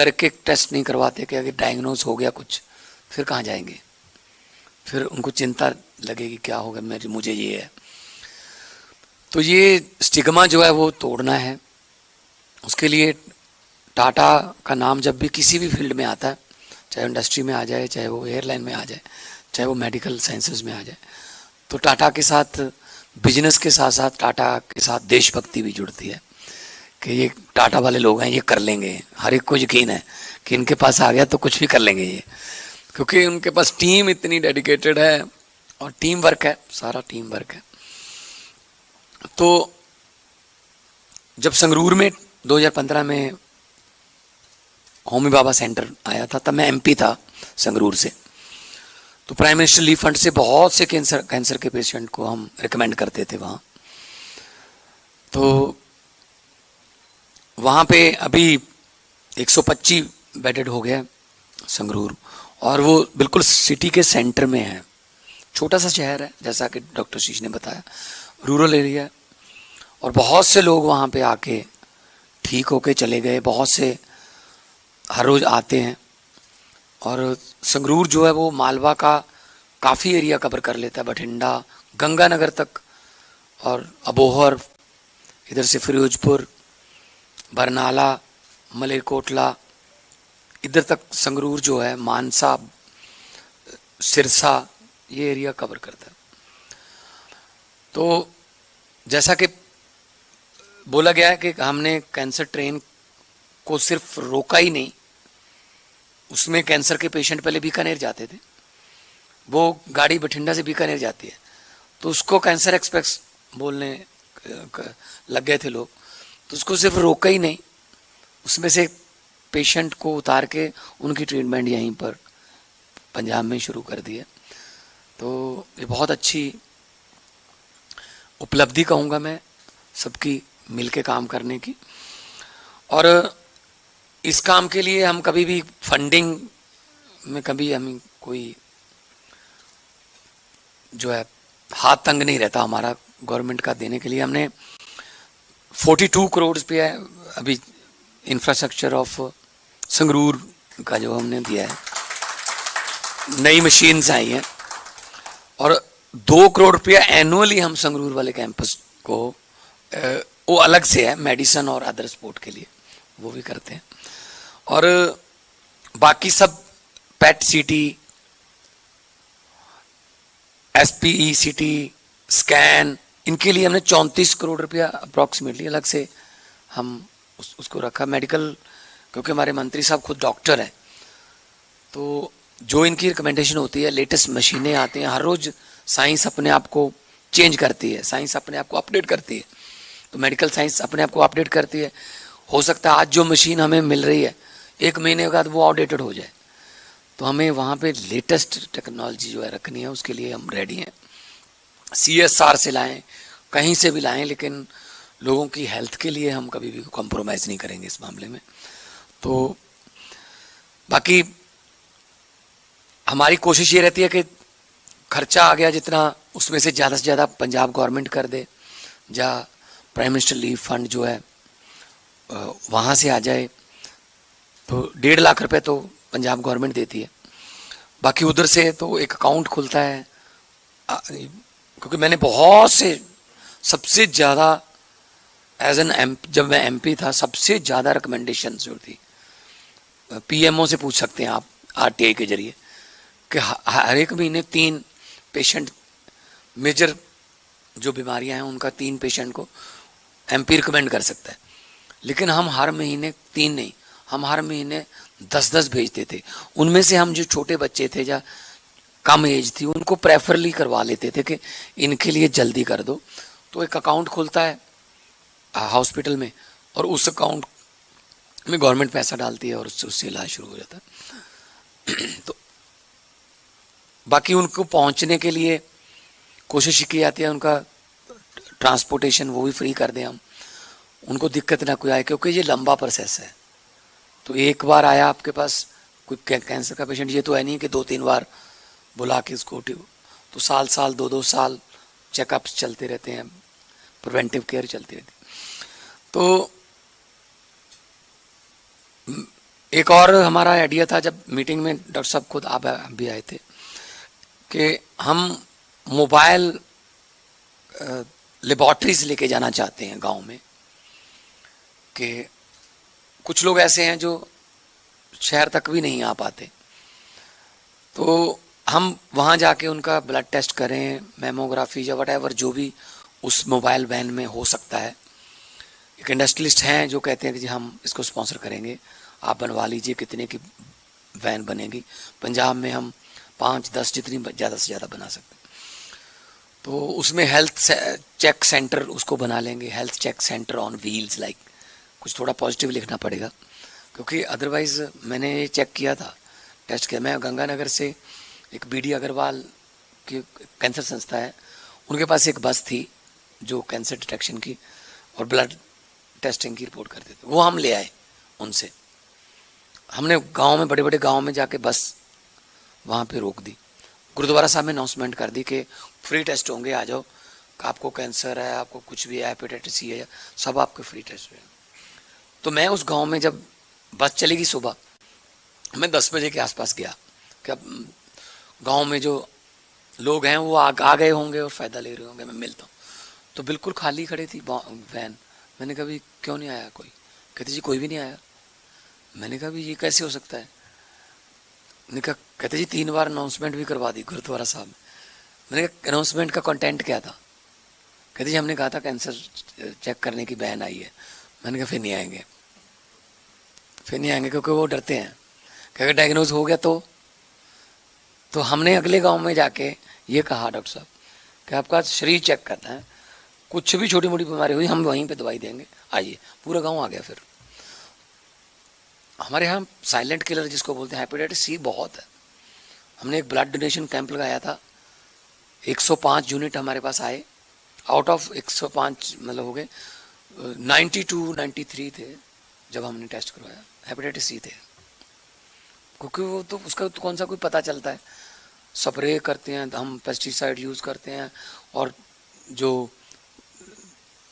करके टेस्ट नहीं करवाते कि अगर डायग्नोज हो गया कुछ फिर कहाँ जाएंगे, फिर उनको चिंता लगेगी क्या होगा, मुझे ये है। तो ये स्टिग्मा जो है वो तोड़ना है। उसके लिए टाटा का नाम जब भी किसी भी फील्ड में आता है, चाहे इंडस्ट्री में आ जाए, चाहे वो एयरलाइन में आ जाए, चाहे वो मेडिकल साइंसेज में आ जाए, तो टाटा के साथ बिजनेस के साथ साथ टाटा के साथ देशभक्ति भी जुड़ती है कि ये टाटा वाले लोग हैं, ये कर लेंगे। हर एक को यकीन है कि इनके पास आ गया तो कुछ भी कर लेंगे ये, क्योंकि उनके पास टीम इतनी डेडिकेटेड है और टीम वर्क है, सारा टीम वर्क है। तो जब संगरूर में 2015 में होमी भाभा सेंटर आया था, तब मैं एमपी था संगरूर से। तो प्राइम मिनिस्टर लीव फंड से बहुत से कैंसर के पेशेंट को हम रिकमेंड करते थे वहाँ। तो वहाँ पे अभी 125 बेडेड हो गया संगरूर, और वो बिल्कुल सिटी के सेंटर में है। छोटा सा शहर है, जैसा कि डॉक्टर शीश ने बताया, रूरल एरिया है, और बहुत से लोग वहाँ पे आके ठीक होके चले गए। बहुत से हर रोज़ आते हैं, और संगरूर जो है वो मालवा का काफ़ी एरिया कवर कर लेता है, बठिंडा, गंगानगर तक, और अबोहर, इधर से फिरोजपुर, बरनाला, मलेरकोटला, इधर तक संगरूर जो है, मानसा, सिरसा, ये एरिया कवर करता है। तो जैसा कि बोला गया है कि हमने कैंसर ट्रेन को सिर्फ रोका ही नहीं, उसमें कैंसर के पेशेंट पहले बीकानेर जाते थे, वो गाड़ी बठिंडा से बीकानेर जाती है, तो उसको कैंसर एक्सप्रेस बोलने लग गए थे लोग। तो उसको सिर्फ रोका ही नहीं, उसमें से पेशेंट को उतार के उनकी ट्रीटमेंट यहीं पर पंजाब में शुरू कर दी है। तो ये बहुत अच्छी उपलब्धि कहूँगा मैं, सबकी मिलके काम करने की। और इस काम के लिए हम कभी भी फंडिंग में कभी हम कोई जो है हाथ तंग नहीं रहता हमारा गवर्नमेंट का देने के लिए। हमने 42 करोड़ रुपया अभी इंफ्रास्ट्रक्चर ऑफ संगरूर का जो हमने दिया है, नई मशीन्स आई हैं, और 2 करोड़ रुपया एनुअली हम संगरूर वाले कैंपस को, वो अलग से है मेडिसिन और अदर स्पोर्ट के लिए, वो भी करते हैं। और बाकी सब पेट सीटी, एसपीई सीटी, स्कैन, इनके लिए हमने 34 करोड़ रुपया अप्रॉक्सीमेटली अलग से हम उसको रखा। मेडिकल, क्योंकि हमारे मंत्री साहब खुद डॉक्टर हैं, तो जो इनकी रिकमेंडेशन होती है, लेटेस्ट मशीनें आती हैं, हर रोज़ साइंस अपने आप को चेंज करती है, साइंस अपने आप को अपडेट करती है, तो मेडिकल साइंस अपने आप को अपडेट करती है। हो सकता है आज जो मशीन हमें मिल रही है 1 महीने बाद वो आउटडेटेड हो जाए, तो हमें वहाँ पे लेटेस्ट टेक्नोलॉजी जो है रखनी है, उसके लिए हम रेडी हैं। CSR से लाएं, कहीं से भी लाएं, लेकिन लोगों की हेल्थ के लिए हम कभी भी कॉम्प्रोमाइज़ नहीं करेंगे इस मामले में। तो बाकी हमारी कोशिश ये रहती है कि खर्चा आ गया जितना, उसमें से ज़्यादा पंजाब गवर्नमेंट कर दे, या प्राइम मिनिस्टर लीव फंड जो है वहाँ से आ जाए। तो 1.5 लाख रुपए तो पंजाब गवर्नमेंट देती है, बाकी उधर से तो एक अकाउंट खुलता है। क्योंकि मैंने बहुत से, सबसे ज़्यादा जब मैं MP था, सबसे ज़्यादा रिकमेंडेशन जो थी PMO से पूछ सकते हैं आप RTI के जरिए, कि हर एक महीने 3 पेशेंट, मेजर जो बीमारियां हैं उनका 3 पेशेंट को MP रिकमेंड कर सकता है। लेकिन हम हर महीने 3 नहीं, हम हर महीने 10-10 भेजते थे। उनमें से हम जो छोटे बच्चे थे या कम एज थी, उनको प्रेफरली करवा लेते थे कि इनके लिए जल्दी कर दो। तो एक अकाउंट खुलता है हॉस्पिटल में, और उस अकाउंट में गवर्नमेंट पैसा डालती है, और उससे इलाज शुरू हो जाता है। तो बाकी उनको पहुंचने के लिए कोशिश की जाती है, उनका ट्रांसपोर्टेशन वो भी फ्री कर दें हम, उनको दिक्कत ना कोई आए, क्योंकि ये लंबा प्रोसेस है। तो एक बार आया आपके पास कोई कैंसर का पेशेंट, ये तो है नहीं कि 2-3 बार बुला के उसको, तो साल 2-2 साल चेकअप्स चलते रहते हैं, प्रिवेंटिव केयर चलती रहती है। तो एक और हमारा आइडिया था, जब मीटिंग में डॉक्टर साहब खुद आप भी आए थे, कि हम मोबाइल लेबॉर्ट्रीज लेके जाना चाहते हैं गांव में। कि कुछ लोग ऐसे हैं जो शहर तक भी नहीं आ पाते, तो हम वहाँ जाके उनका ब्लड टेस्ट करें, मेमोग्राफी या वट जो भी उस मोबाइल वैन में हो सकता है। एक इंडस्ट्रियलिस्ट हैं जो कहते हैं कि जी हम इसको स्पॉन्सर करेंगे, आप बनवा लीजिए, कितने की वैन बनेगी। पंजाब में हम 5-10 जितनी ज़्यादा से ज़्यादा बना सकते हैं। तो उसमें हेल्थ चेक सेंटर उसको बना लेंगे, health check centre on wheels like. कुछ थोड़ा पॉजिटिव लिखना पड़ेगा, क्योंकि अदरवाइज़ मैंने ये चेक किया था, टेस्ट किया। मैं गंगानगर से एक BD अग्रवाल की कैंसर संस्था है, उनके पास एक बस थी जो कैंसर डिटेक्शन की और ब्लड टेस्टिंग की रिपोर्ट करते थे, वो हम ले आए उनसे। हमने गांव में, बड़े बड़े गांव में जाके बस वहाँ पे रोक दी। गुरुद्वारा साहब में अनाउंसमेंट कर दी कि फ्री टेस्ट होंगे, आ जाओ, आपको कैंसर है, आपको कुछ भी है, हेपेटाइटिस C है, सब आपके फ्री टेस्ट हुए। तो मैं उस गांव में जब बस चलेगी सुबह, मैं 10 बजे के आसपास गया कि अब गांव में जो लोग हैं वो आ गए होंगे और फ़ायदा ले रहे होंगे, मैं मिलता हूँ। तो बिल्कुल खाली खड़ी थी वैन। मैंने कहा भी क्यों नहीं आया कोई? कहते जी कोई भी नहीं आया। मैंने कहा भी ये कैसे हो सकता है? मैंने कहा, कहते जी 3 बार अनाउंसमेंट भी करवा दी गुरुद्वारा साहब में। मैंने कहा अनाउंसमेंट का कंटेंट क्या था? कहते जी हमने कहा था कैंसर चेक करने की बैन आई है। मैंने कहा फिर नहीं आएंगे, फिर नहीं आएंगे, क्योंकि वो डरते हैं कि अगर डायग्नोज हो गया तो हमने अगले गांव में जाके ये कहा डॉक्टर साहब कि आपका शरीर चेक करना है, कुछ भी छोटी मोटी बीमारी हुई हम वहीं पे दवाई देंगे, आइए। पूरा गांव आ गया। फिर हमारे यहाँ साइलेंट किलर जिसको बोलते हैं, हेपेटाइटिस C बहुत है। हमने एक ब्लड डोनेशन कैंप लगाया था, 105 यूनिट हमारे पास आए। आउट ऑफ 105 मतलब हो गए 92-93 थे जब हमने टेस्ट करवाया, हेपेटाइटिस C थे। क्योंकि वो तो उसका तो कौन सा कोई पता चलता है, स्प्रे करते हैं हम, पेस्टिसाइड यूज़ करते हैं, और जो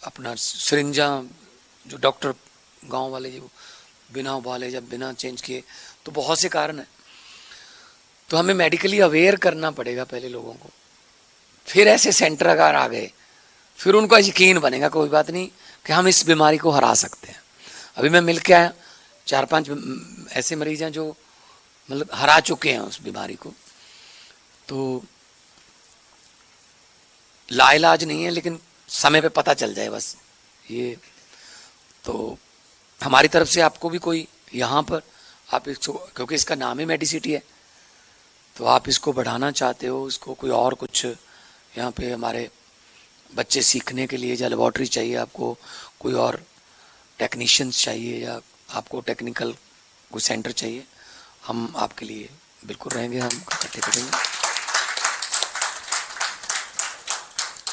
अपना सिरिंजा जो डॉक्टर गांव वाले जो बिना उबाले जब बिना चेंज किए, तो बहुत से कारण हैं। तो हमें मेडिकली अवेयर करना पड़ेगा पहले लोगों को, फिर ऐसे सेंटर अगर आ गए फिर उनको यकीन बनेगा कोई बात नहीं कि हम इस बीमारी को हरा सकते हैं। अभी मैं मिल के आया 4-5 ऐसे मरीज हैं जो मतलब हरा चुके हैं उस बीमारी को। तो लाइलाज नहीं है, लेकिन समय पे पता चल जाए बस ये। तो हमारी तरफ से आपको भी कोई यहाँ पर आप इसको, क्योंकि इसका नाम ही मेडिसिटी है, तो आप इसको बढ़ाना चाहते हो, इसको कोई और कुछ यहाँ पे हमारे बच्चे सीखने के लिए, या लेबॉर्ट्री चाहिए आपको, कोई और टेक्नीशियंस चाहिए, या आपको टेक्निकल कोई सेंटर चाहिए, हम आपके लिए बिल्कुल रहेंगे, हम इकट्ठे करेंगे।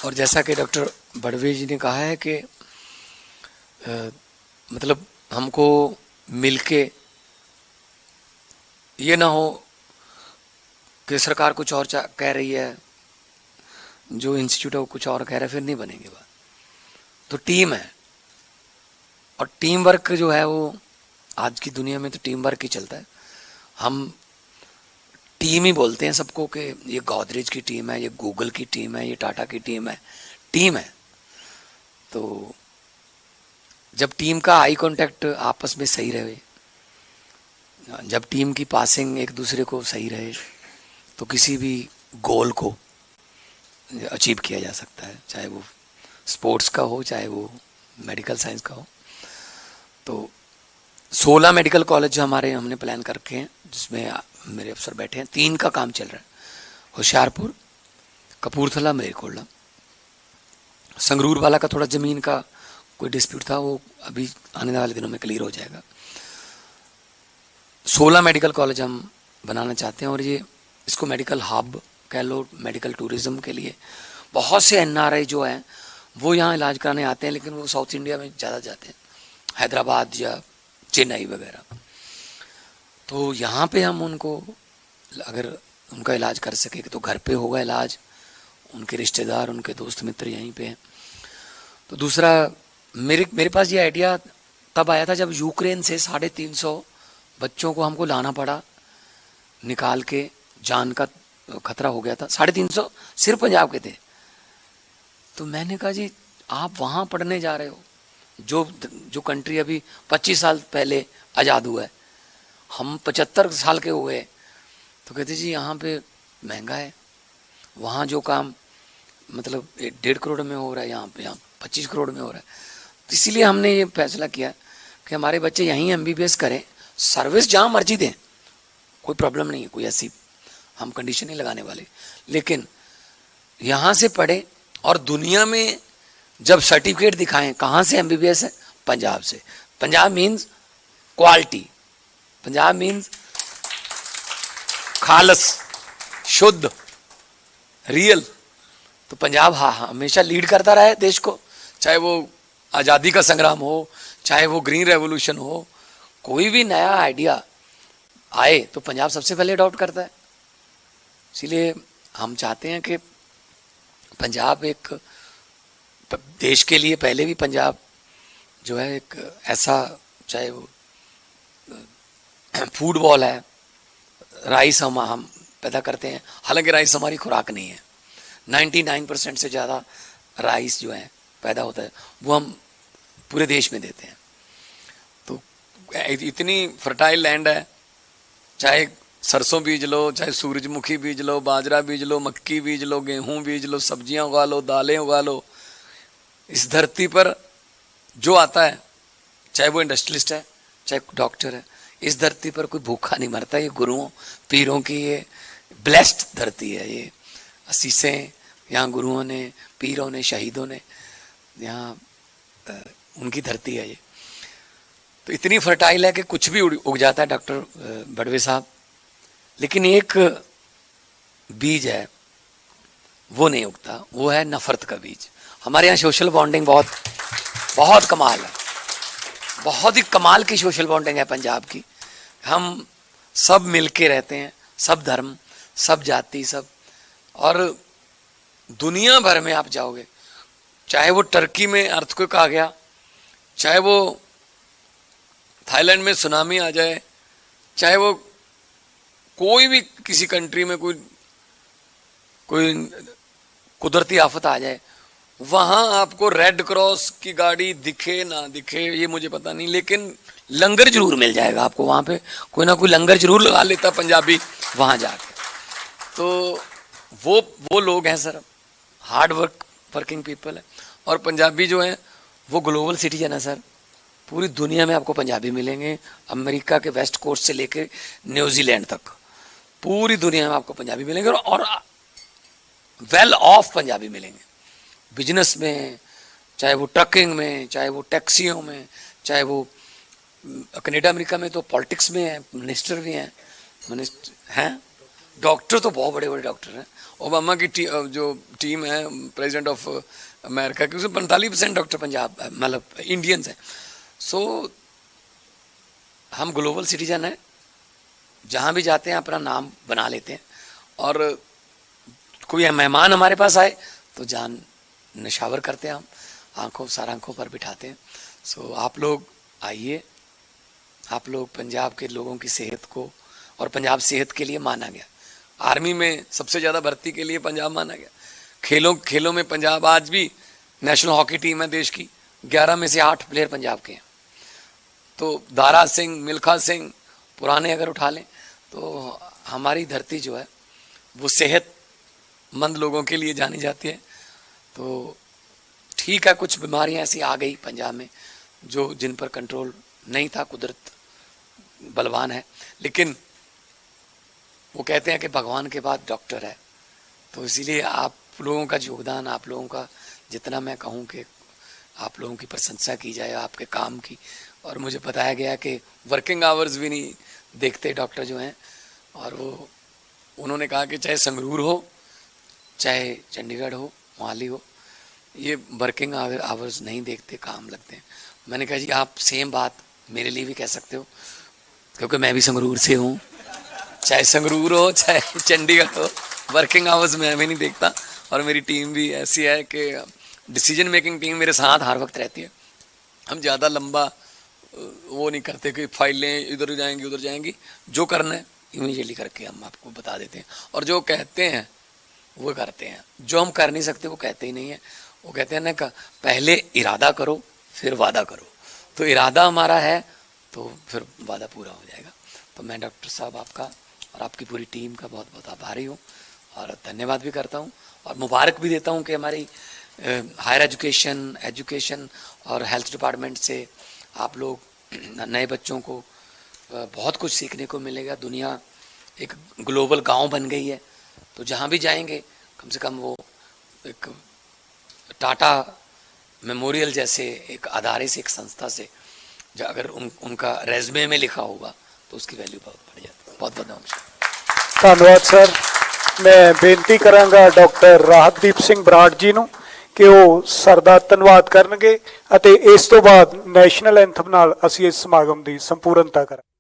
और जैसा कि डॉक्टर बड़वे जी ने कहा है कि मतलब हमको मिलके ये ना हो कि सरकार कुछ और कह रही है, जो इंस्टीट्यूट है वो कुछ और कह रहा है, फिर नहीं बनेगी बात। तो टीम है, और टीम वर्क जो है वो आज की दुनिया में तो टीम वर्क ही चलता है। हम टीम ही बोलते हैं सबको कि ये गोदरेज की टीम है, ये गूगल की टीम है, ये टाटा की टीम है, टीम है। तो जब टीम का आई कांटेक्ट आपस में सही रहे, जब टीम की पासिंग एक दूसरे को सही रहे, तो किसी भी गोल को अचीव किया जा सकता है, चाहे वो स्पोर्ट्स का हो, चाहे वो मेडिकल साइंस का हो। तो 16 मेडिकल कॉलेज हमारे हमने प्लान करके हैं, जिसमें मेरे अफसर बैठे हैं। 3 का काम चल रहा है, होशियारपुर, कपूरथला, मलेरकोटला। संगरूर वाला का थोड़ा ज़मीन का कोई डिस्प्यूट था, वो अभी आने वाले दिनों में क्लियर हो जाएगा। 16 मेडिकल कॉलेज हम बनाना चाहते हैं, और ये इसको मेडिकल हब कह लो, मेडिकल टूरिज़्म के लिए। बहुत से NRI जो हैं वो यहाँ इलाज कराने आते हैं, लेकिन वो साउथ इंडिया में ज़्यादा जाते हैं, हैदराबाद या चेन्नई वगैरह। तो यहाँ पे हम उनको अगर उनका इलाज कर सके तो घर पे होगा इलाज, उनके रिश्तेदार, उनके दोस्त मित्र यहीं पे हैं। तो दूसरा मेरे पास ये आइडिया तब आया था जब यूक्रेन से 350 बच्चों को हमको लाना पड़ा निकाल के, जान का खतरा हो गया था। 350 सिर्फ पंजाब के थे। तो मैंने कहा जी आप वहाँ पढ़ने जा रहे हो, जो कंट्री अभी 25 साल पहले आज़ाद हुआ है, हम 75 साल के हुए। तो कहते जी यहाँ पे महंगा है, वहाँ जो काम मतलब 1.5 करोड़ में हो रहा है, यहाँ 25 करोड़ में हो रहा है। तो इसीलिए हमने ये फैसला किया कि हमारे बच्चे यहीं MBBS करें, सर्विस जहाँ मर्जी दें, कोई प्रॉब्लम नहीं है, कोई ऐसी हम कंडीशन नहीं लगाने वाले, लेकिन यहाँ से पढ़े और दुनिया में जब सर्टिफिकेट दिखाएं कहाँ से MBBS है, पंजाब से। Punjab means quality, Punjab means खालस, शुद्ध, रियल। तो पंजाब हाँ हमेशा लीड करता रहा है देश को, चाहे वो आज़ादी का संग्राम हो, चाहे वो ग्रीन रेवोल्यूशन हो, कोई भी नया आइडिया आए तो पंजाब सबसे पहले अडॉप्ट करता है। इसीलिए हम चाहते हैं कि पंजाब एक देश के लिए, पहले भी पंजाब जो है एक ऐसा, चाहे वो फूड बॉल है, राइस हम पैदा करते हैं, हालांकि राइस हमारी खुराक नहीं है। 99% से ज़्यादा राइस जो है पैदा होता है वो हम पूरे देश में देते हैं। तो इतनी फर्टाइल लैंड है, चाहे सरसों बीज लो, चाहे सूरजमुखी बीज लो, बाजरा बीज लो, मक्की बीज लो, गेहूं बीज लो, सब्जियां उगा लो, दालें उगा लो। इस धरती पर जो आता है, चाहे वो इंडस्ट्रियलिस्ट है, चाहे डॉक्टर है, इस धरती पर कोई भूखा नहीं मरता। ये गुरुओं पीरों की ये ब्लेस्ड धरती है, ये असीसें यहाँ गुरुओं ने, पीरों ने, शहीदों ने, यहाँ उनकी धरती है ये। तो इतनी फर्टाइल है कि कुछ भी उग जाता है डॉक्टर बड़वे साहब, लेकिन एक बीज है वो नहीं उगता, वो है नफरत का बीज। हमारे यहाँ सोशल बॉन्डिंग बहुत बहुत कमाल है, बहुत ही कमाल की सोशल बॉन्डिंग है पंजाब की। हम सब मिलके रहते हैं, सब धर्म, सब जाति, सब। और दुनिया भर में आप जाओगे, चाहे वो टर्की में अर्थक्वेक आ गया, चाहे वो थाईलैंड में सुनामी आ जाए, चाहे वो कोई भी किसी कंट्री में कोई कुदरती आफत आ जाए, वहां आपको रेड क्रॉस की गाड़ी दिखे ना दिखे ये मुझे पता नहीं, लेकिन लंगर जरूर मिल जाएगा आपको। वहां पे कोई ना कोई लंगर जरूर लगा लेता पंजाबी वहां जाके। तो वो लोग हैं सर, हार्ड वर्किंग पीपल है। और पंजाबी जो है वो ग्लोबल सिटीजन है सर, पूरी दुनिया में आपको पंजाबी मिलेंगे, अमेरिका के वेस्ट कोस्ट से लेके न्यूजीलैंड तक पूरी दुनिया में आपको पंजाबी मिलेंगे। और वेल ऑफ पंजाबी मिलेंगे, बिजनेस में, चाहे वो ट्रकिंग में, चाहे वो टैक्सियों में, चाहे वो कनाडा अमेरिका में तो पॉलिटिक्स में है, मिनिस्टर भी हैं, डॉक्टर तो बहुत बड़े बड़े डॉक्टर हैं। ओबामा की जो टीम है प्रेसिडेंट ऑफ अमेरिका की, उसमें 45% डॉक्टर पंजाब मतलब इंडियंस हैं। सो हम ग्लोबल सिटीजन हैं, जहाँ भी जाते हैं अपना नाम बना लेते हैं। और कोई मेहमान हमारे पास आए तो जान नशावर करते हैं, हम सारा आंखों पर बिठाते हैं। सो आप लोग आइए, आप लोग पंजाब के लोगों की सेहत को, और पंजाब सेहत के लिए माना गया, आर्मी में सबसे ज़्यादा भर्ती के लिए पंजाब माना गया। खेलों में पंजाब, आज भी नेशनल हॉकी टीम है देश की, 11 में से 8 प्लेयर पंजाब के हैं। तो दारा सिंह, मिल्खा सिंह पुराने अगर उठा लें तो हमारी धरती जो है वो सेहतमंद लोगों के लिए जानी जाती है। तो ठीक है, कुछ बीमारियां ऐसी आ गई पंजाब में जो जिन पर कंट्रोल नहीं था, कुदरत बलवान है, लेकिन वो कहते हैं कि भगवान के बाद डॉक्टर है। तो इसीलिए आप लोगों का योगदान, आप लोगों का जितना मैं कहूँ कि आप लोगों की प्रशंसा की जाए आपके काम की। और मुझे बताया गया कि वर्किंग आवर्स भी नहीं देखते डॉक्टर जो हैं, और वो उन्होंने कहा कि चाहे संगरूर हो, चाहे चंडीगढ़ हो, मोहाली हो, ये वर्किंग आवर्स नहीं देखते, काम लगते हैं। मैंने कहा जी आप सेम बात मेरे लिए भी कह सकते हो, क्योंकि मैं भी संगरूर से हूँ, चाहे संगरूर हो चाहे चंडीगढ़ हो, वर्किंग आवर्स मैं भी नहीं देखता। और मेरी टीम भी ऐसी है कि डिसीजन मेकिंग टीम मेरे साथ हर वक्त रहती है। हम ज़्यादा लंबा वो नहीं करते कि फाइलें इधर जाएंगी उधर जाएंगी। जो करना है इमीडिएटली करके हम आपको बता देते हैं, और जो कहते हैं वो करते हैं। जो हम कर नहीं सकते वो कहते ही नहीं है। वो कहते हैं ना कि पहले इरादा करो फिर वादा करो। तो इरादा हमारा है तो फिर वादा पूरा हो जाएगा। तो मैं डॉक्टर साहब आपका और आपकी पूरी टीम का बहुत बहुत आभारी हूँ और धन्यवाद भी करता हूँ और मुबारक भी देता हूँ कि हमारी हायर एजुकेशन और हेल्थ डिपार्टमेंट से आप लोग नए बच्चों को बहुत कुछ सीखने को मिलेगा। दुनिया एक ग्लोबल गांव बन गई है, तो जहाँ भी जाएंगे कम से कम वो एक टाटा मेमोरियल जैसे एक अदारे से, एक संस्था से अगर उनका रेज़्मे में लिखा होगा तो उसकी वैल्यू बहुत बढ़ जाती है। बहुत बहुत नमस्कार। धन्यवाद सर। मैं बेनती करांगा डॉक्टर राहतदीप ਸਿੰਘ ਬਰਾੜ ਜੀ ਨੂੰ ਕਿ ਉਹ ਸਰ ਦਾ ਧੰਨਵਾਦ ਕਰਨਗੇ ਅਤੇ ਇਸ ਤੋਂ ਬਾਅਦ ਨੈਸ਼ਨਲ ਐਂਥਮ ਨਾਲ ਅਸੀਂ ਇਸ ਸਮਾਗਮ ਦੀ ਸੰਪੂਰਨਤਾ ਕਰਾਂਗੇ।